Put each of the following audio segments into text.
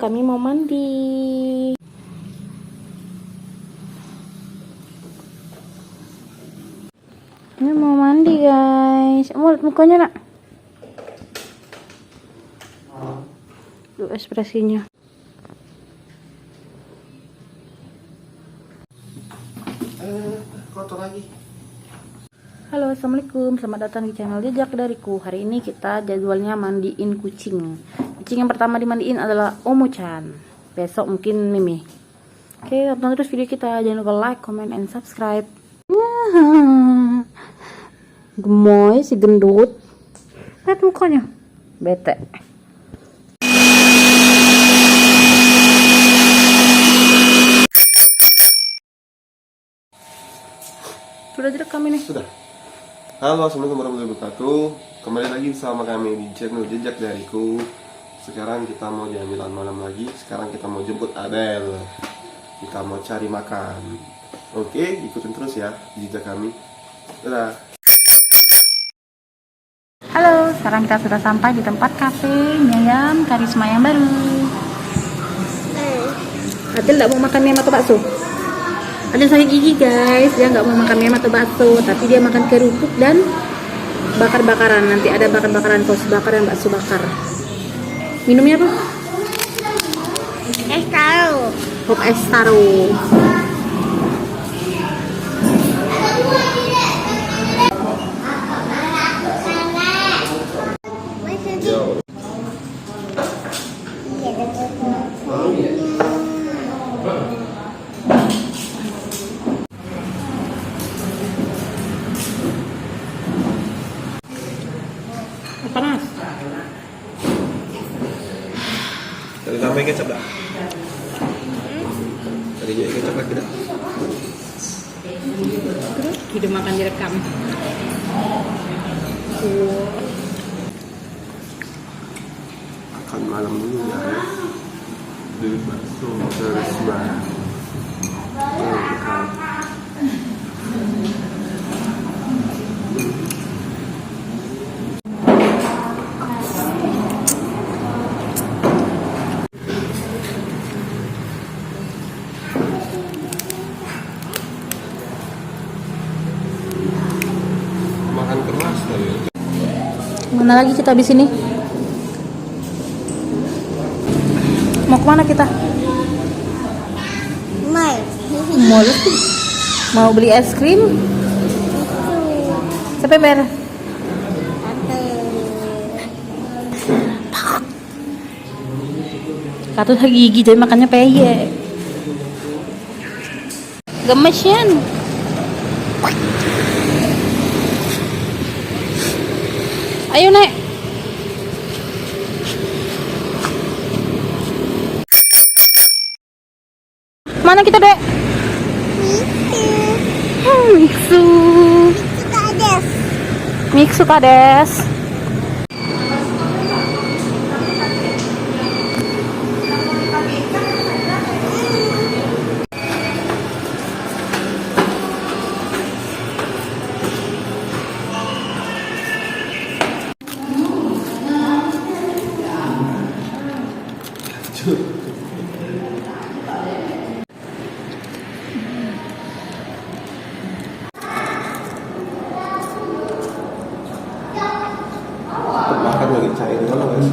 kami mau mandi. Ini mau mandi guys. Mau lihat mukanya nak? Tuh ekspresinya. Kotor lagi. Halo, assalamualaikum, selamat datang di channel Jejak Dariku. Hari ini kita jadwalnya mandiin kucing. Kucing yang pertama dimandiin adalah Omo-chan. Besok mungkin Mimi. Oke, tonton terus video kita. Jangan lupa like, comment, and subscribe. Gemoy si gendut. Lihat mukanya, bete. Sudah direkam ini? Sudah. Halo, assalamualaikum warahmatullahi wabarakatuh. Kembali lagi bersama kami di channel Jejak Dariku. Sekarang kita mau jalan-jalan malam lagi. Sekarang kita mau jemput Adel. Kita mau cari makan. Oke, ikutin terus ya di jejak kami. Dadah. Halo, sekarang kita sudah sampai di tempat kafe Mie Karisma yang baru. Adel tidak mau makan mie atau bakso. Adel sakit gigi guys, dia nggak mau makan mie atau bakso, tapi dia makan kerupuk dan bakar-bakaran. Nanti ada bakar-bakaran, saus bakar dan bakso bakar. Minumnya apa? Es taro. Pop es taro. Panas. Tadi tambahin kecap dah. Tadi jadi kecap lagi dah. Kita makan direkam. Makan malam dulu ya. Beli bakso Karisma. Makan keras tadi. Mana lagi kita habis ini? Mau kemana kita? Mall. Mau beli es krim? Siapa yang bayar? Katut gigi jadi makannya peye. Gemesyan. Ayo Nek. Mana kita Dek? Miksu. Miksu kades. Makan lagi cair kalau guys.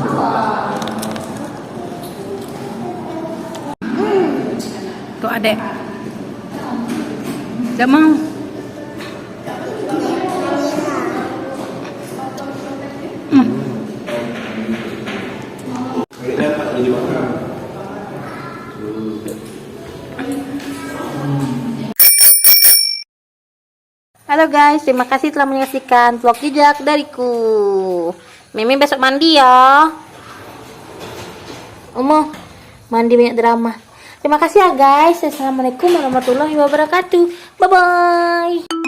Tuh adek. Gak mau. Kayaknya tak jadi makan. Halo guys, terima kasih telah menyaksikan vlog Jejak Dariku. Mimi besok mandi ya. Omo, mandi banyak drama. Terima kasih ya guys. Assalamualaikum warahmatullahi wabarakatuh. Bye bye.